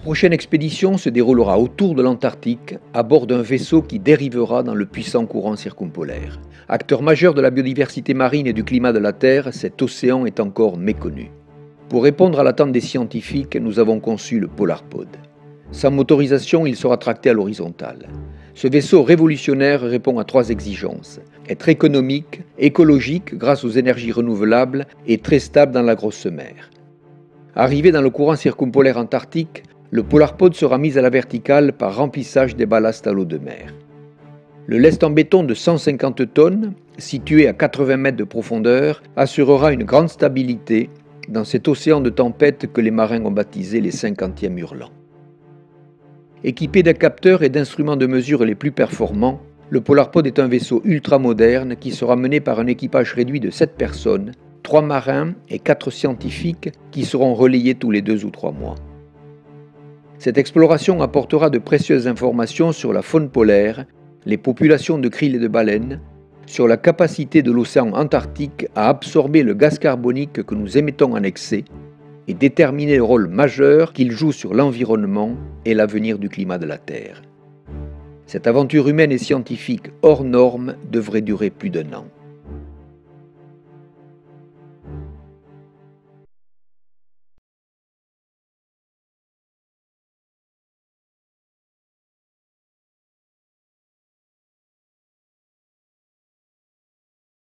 La prochaine expédition se déroulera autour de l'Antarctique, à bord d'un vaisseau qui dérivera dans le puissant courant circumpolaire. Acteur majeur de la biodiversité marine et du climat de la Terre, cet océan est encore méconnu. Pour répondre à l'attente des scientifiques, nous avons conçu le Polarpod. Sans motorisation, il sera tracté à l'horizontale. Ce vaisseau révolutionnaire répond à 3 exigences: être économique, écologique grâce aux énergies renouvelables et très stable dans la grosse mer. Arrivé dans le courant circumpolaire antarctique, le Polarpod sera mis à la verticale par remplissage des ballasts à l'eau de mer. Le lest en béton de 150 tonnes, situé à 80 mètres de profondeur, assurera une grande stabilité dans cet océan de tempête que les marins ont baptisé les 50e hurlants. Équipé d'un capteur et d'instruments de mesure les plus performants, le Polarpod est un vaisseau ultramoderne qui sera mené par un équipage réduit de 7 personnes, 3 marins et 4 scientifiques qui seront relayés tous les 2 ou 3 mois. Cette exploration apportera de précieuses informations sur la faune polaire, les populations de krill et de baleines, sur la capacité de l'océan Antarctique à absorber le gaz carbonique que nous émettons en excès et déterminer le rôle majeur qu'il joue sur l'environnement et l'avenir du climat de la Terre. Cette aventure humaine et scientifique hors norme devrait durer plus d'1 an.